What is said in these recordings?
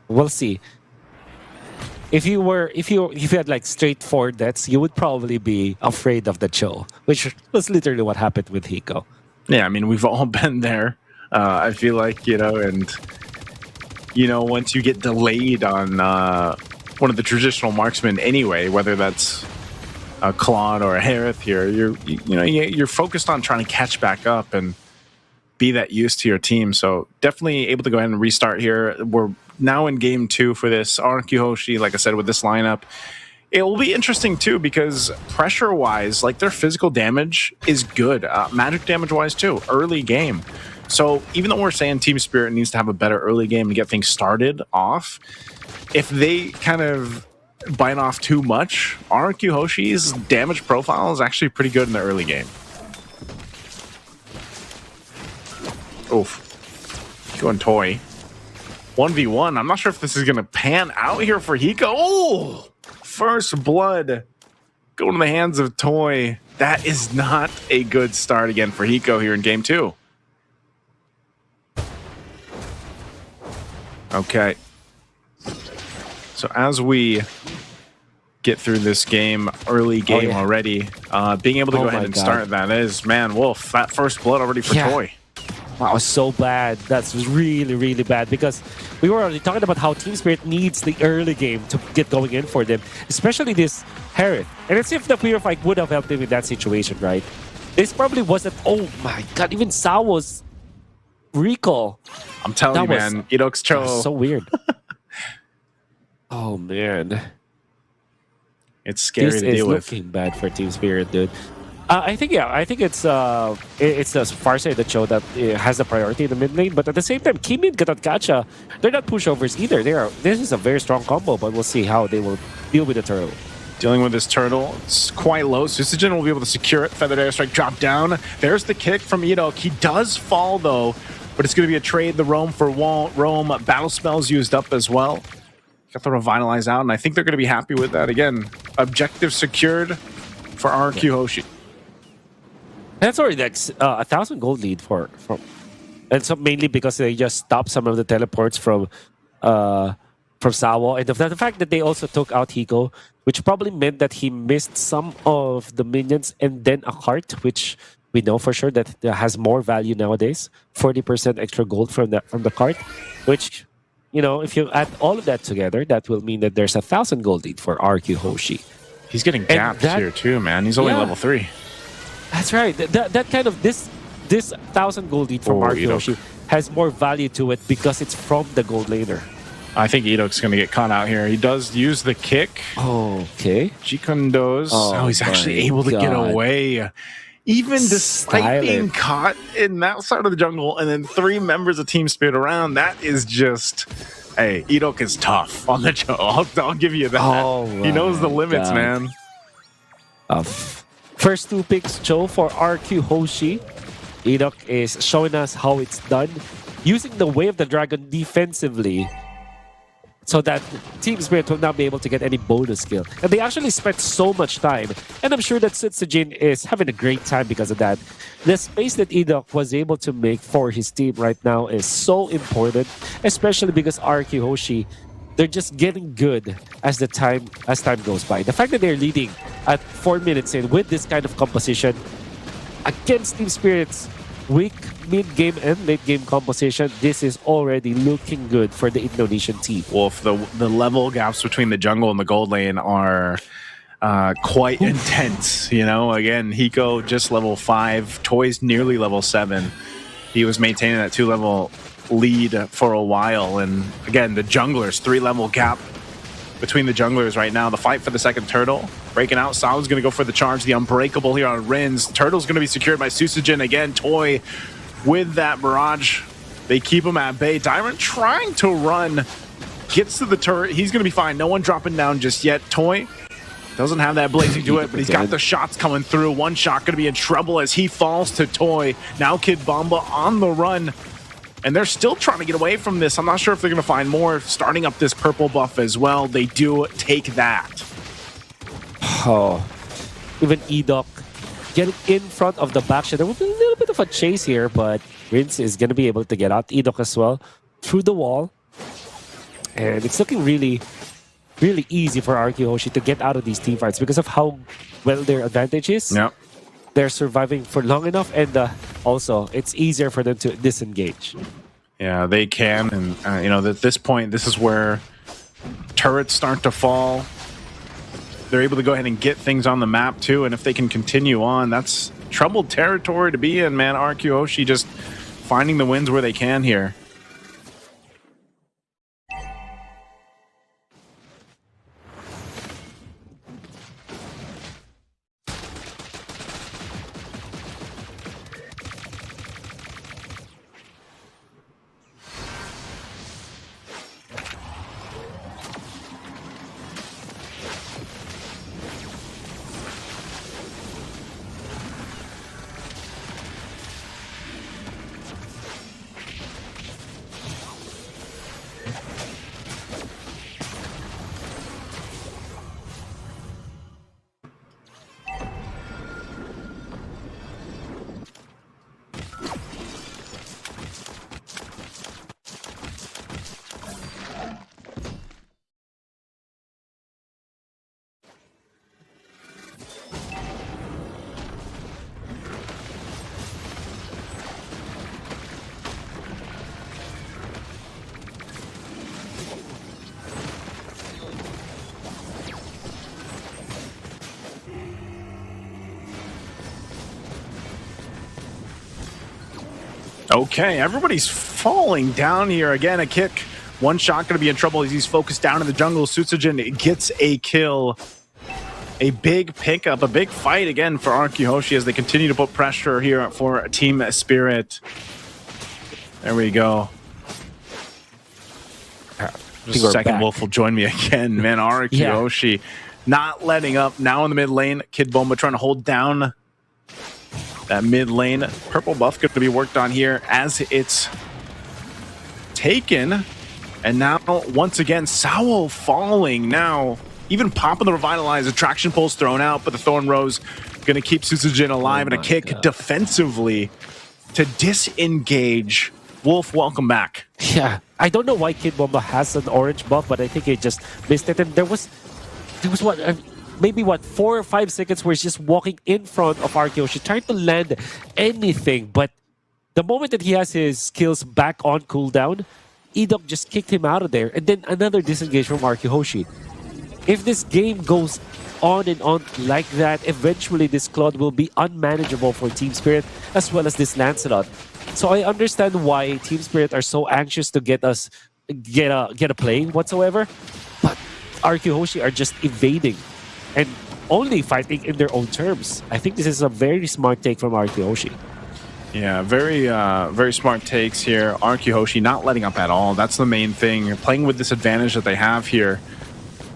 We'll see. If you had like straight four deaths, you would probably be afraid of the Cho, which was literally what happened with Hiko. Yeah, I mean, we've all been there. I feel like, and once you get delayed on one of the traditional marksmen anyway, whether that's a Claude or a Harith here, you're focused on trying to catch back up and be that use to your team. So definitely able to go ahead and restart here. We're now in game 2 for this RQ Hoshi. Like I said, with this lineup, it will be interesting too because pressure-wise, like their physical damage is good. Magic damage-wise too, early game. So even though we're saying Team Spirit needs to have a better early game to get things started off, if they kind of bite off too much, RQ Hoshi's damage profile is actually pretty good in the early game. Oof. Going Toy. 1v1. I'm not sure if this is going to pan out here for Hiko. Oh! First blood going to the hands of Toy. That is not a good start again for Hiko here in game 2. Okay. So as we get through this game, early game already, being able to go ahead and start that is, man, Wolf, that first blood already for Toy. Wow, so bad. That's really, really bad because we were already talking about how Team Spirit needs the early game to get going in for them, especially this Harith. And it's if the Purify would have helped him in that situation, right? This probably wasn't. Oh my god, even Sawo's recall. I'm telling you, man, Idok's Cho. So weird. Oh man. It's scary to deal with. This is looking bad for Team Spirit, dude. I think it's the Farsight that show that has the priority in the mid lane, but at the same time, Kimi and Gacha, they're not pushovers either. This is a very strong combo, but we'll see how they will deal with the turtle. Dealing with this turtle, it's quite low. Susagen will be able to secure it. Feathered Airstrike drop down. There's the kick from Idok. He does fall though, but it's going to be a trade. The Roam for Roam. Battle spells used up as well. Got the Revitalize out, and I think they're going to be happy with that. Again, objective secured for RQ Hoshi. That's already like 1,000 gold lead from, and so mainly because they just stopped some of the teleports from Sawo, and the fact that they also took out Hiko, which probably meant that he missed some of the minions and then a cart, which we know for sure that has more value nowadays. 40% extra gold from the cart, which if you add all of that together, that will mean that there's 1,000 gold lead for RQ Hoshi. He's getting gapped here too, man. He's only level 3. That's right. That kind of this 1,000 gold lead from RQ Hoshi has more value to it because it's from the gold laner. I think Idok's going to get caught out here. He does use the kick. Oh, okay. Jikundo's. Oh, he's actually able to get away. Even despite being caught in that side of the jungle and then 3 members of Team Spirit around, that is just... Hey, Idok is tough on the jungle. I'll give you that. Oh, he knows the limits, man. First 2 picks, Cho for RQ Hoshi. Idok is showing us how it's done. Using the Way of the Dragon defensively so that Team Spirit will not be able to get any bonus skill. And they actually spent so much time. And I'm sure that Sutsujin is having a great time because of that. The space that Idok was able to make for his team right now is so important, especially because RQ Hoshi, they're just getting good as time goes by. The fact that they're leading at 4 minutes in with this kind of composition against Team Spirit's weak mid-game and late-game composition, this is already looking good for the Indonesian team. Wolf, the level gaps between the jungle and the gold lane are quite intense. Again, Hiko just level 5, Toy's nearly level 7. He was maintaining that 2-level lead for a while, and again, the junglers, 3-level gap between the junglers right now. The fight for the second turtle breaking out. Sal's going to go for the charge, the unbreakable here on Rins. Turtle's going to be secured by Susagen again. Toy with that barrage, they keep him at bay. Dyrant trying to run, gets to the turret. He's going to be fine. No one dropping down just yet. Toy doesn't have that blazing to it, but he's got the shots coming through. One shot going to be in trouble as he falls to Toy. Now Kid Bomba on the run. And they're still trying to get away from this. I'm not sure if they're going to find more. Starting up this purple buff as well. They do take that. Oh, even Idok getting in front of the backshot. There will be a little bit of a chase here, but Rince is going to be able to get out Idok as well through the wall. And it's looking really, really easy for RQ Hoshi to get out of these team fights because of how well their advantage is. Yep. They're surviving for long enough, and also it's easier for them to disengage. Yeah, they can. And, you know, at this point, this is where turrets start to fall. They're able to go ahead and get things on the map, too. And if they can continue on, that's troubled territory to be in, man. RQ Hoshi just finding the wins where they can here. Okay, everybody's falling down here. Again, a kick. One shot going to be in trouble as he's focused down in the jungle. Sutsujin gets a kill. A big pickup, a big fight again for RQ Hoshi as they continue to put pressure here for Team Spirit. There we go. Just a second, Wolf will join me again. Man, RQ Hoshi not letting up. Now in the mid lane, Kid Bomba trying to hold down that mid lane. Purple buff going to be worked on here as it's taken. And now, once again, Sao falling. Now, even popping the Revitalize, attraction pulse thrown out, but the Thorn Rose going to keep Sutsujin alive and a kick defensively to disengage. Wolf, welcome back. Yeah, I don't know why Kid Bomba has an orange buff, but I think he just missed it. And there was what, maybe what, 4 or 5 seconds where he's just walking in front of RQ Hoshi, trying to land anything. But the moment that he has his skills back on cooldown, Edok just kicked him out of there. And then another disengage from RQ Hoshi. If this game goes on and on like that, eventually this Claude will be unmanageable for Team Spirit as well as this Lancelot. So I understand why Team Spirit are so anxious to get us get a play whatsoever, but RQ Hoshi are just evading and only fighting in their own terms. I think this is a very smart take from RQ Hoshi. Yeah, very smart takes here. RQ Hoshi not letting up at all. That's the main thing. Playing with this advantage that they have here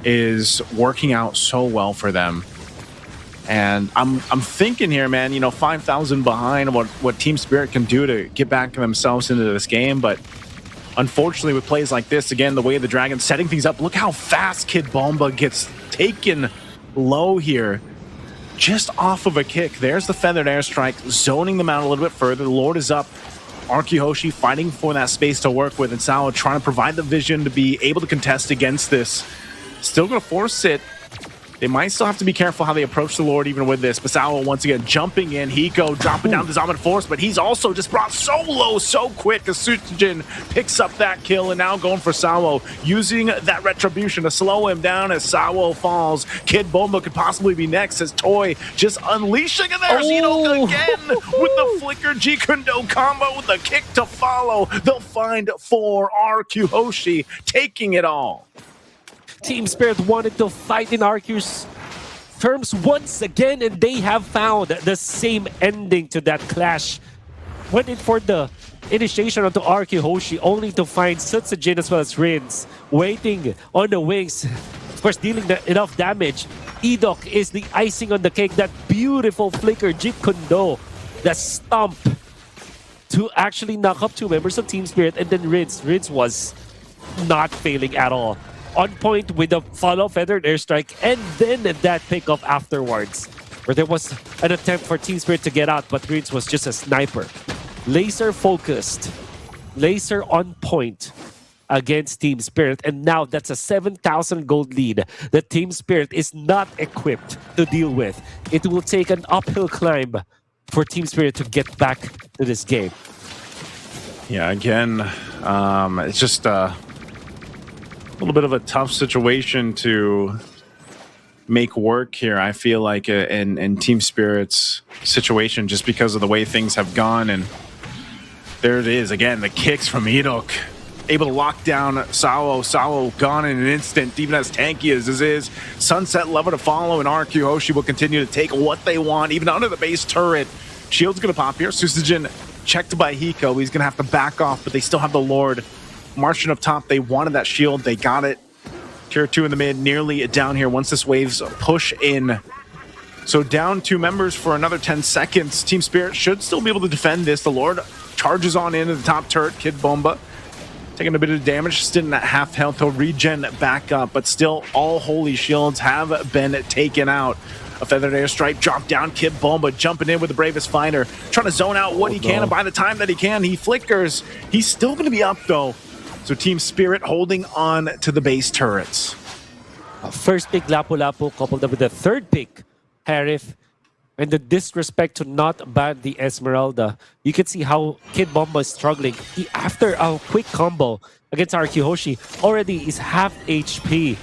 is working out so well for them. And I'm thinking here, man, you know, 5,000 behind what Team Spirit can do to get back themselves into this game. But unfortunately, with plays like this, again, the way of the Dragon setting things up, look how fast Kid Bomba gets taken low here. Just off of a kick. There's the Feathered Airstrike, zoning them out a little bit further. The Lord is up. RQ Hoshi fighting for that space to work with, and Sao trying to provide the vision to be able to contest against this. Still going to force it. They might still have to be careful how they approach the Lord even with this. But Sao once again jumping in. Hiko dropping down the Zombie Force, but he's also just brought so low so quick as Sutsujin picks up that kill and now going for Sao, using that retribution to slow him down as Sao falls. Kid Bomba could possibly be next as Toy just unleashing, and there's Eno again with the Flicker G-Kundo combo with the kick to follow. They'll find 4. RQ Hoshi taking it all. Team Spirit wanted to fight in RQ's terms once again, and they have found the same ending to that clash. Went in for the initiation onto RQ Hoshi, only to find Sutsujin as well as Rins waiting on the wings. Of course, dealing enough damage. Edok is the icing on the cake. That beautiful flicker, Jeet Kundo, the stomp to actually knock up 2 members of Team Spirit, and then Rins. Rins was not failing at all. On point with the follow Feathered Airstrike, and then that pickup afterwards, where there was an attempt for Team Spirit to get out, but Rins was just a sniper. Laser focused, laser on point. against Team Spirit. And now that's a 7,000 gold lead that Team Spirit is not equipped to deal with. It will take an uphill climb for Team Spirit to get back to this game. Yeah, again, it's just a little bit of a tough situation to make work here. I feel like in Team Spirit's situation, just because of the way things have gone. And there it is again, the kicks from Irok, able to lock down Sawo. Sawo gone in an instant, even as tanky as this is. Sunset lever to follow, and RQ Hoshi will continue to take what they want, even under the base turret. Shield's gonna pop here. Susujin checked by Hiko. He's gonna have to back off, but they still have the Lord marching up top. They wanted that shield, they got it. Tier 2 in the mid, nearly down here once this waves push in. So down 2 members for another 10 seconds. Team Spirit should still be able to defend this. The Lord charges on into the top turret. Kid Bomba taking a bit of damage, still in that half health. He'll regen back up, but still all holy shields have been taken out. A feathered airstrike drop down. Kid Bomba jumping in with the bravest fighter, trying to zone out what he can, and by the time that he can, he flickers. He's still going to be up though. So Team Spirit holding on to the base turrets. First pick Lapu-Lapu coupled up with the third pick Harif, and the disrespect to not ban the Esmeralda. You can see how Kid Bomba is struggling. He, after a quick combo against RQ Hoshi, already is half HP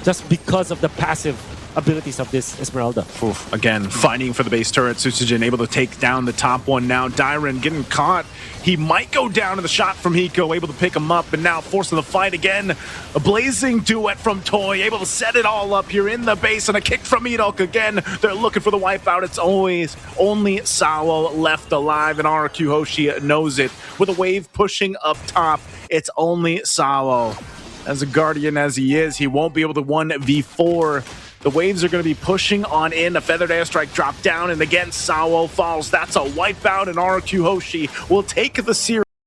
just because of the passive abilities of this Esmeralda. Oof. Again, fighting for the base turret. Susujin able to take down the top one now. Dyron getting caught. He might go down to the shot from Hiko, able to pick him up, and now forcing the fight again. A blazing duet from Toy, able to set it all up here in the base, and a kick from Irok again. They're looking for the wipeout. It's always only Sawo left alive, and RQ Hoshi knows it. With a wave pushing up top, it's only Sawo. As a guardian as he is, he won't be able to 1v4. The waves are going to be pushing on in. A feathered airstrike drop down, and again, Sawo falls. That's a wipeout, and RQ Hoshi will take the series.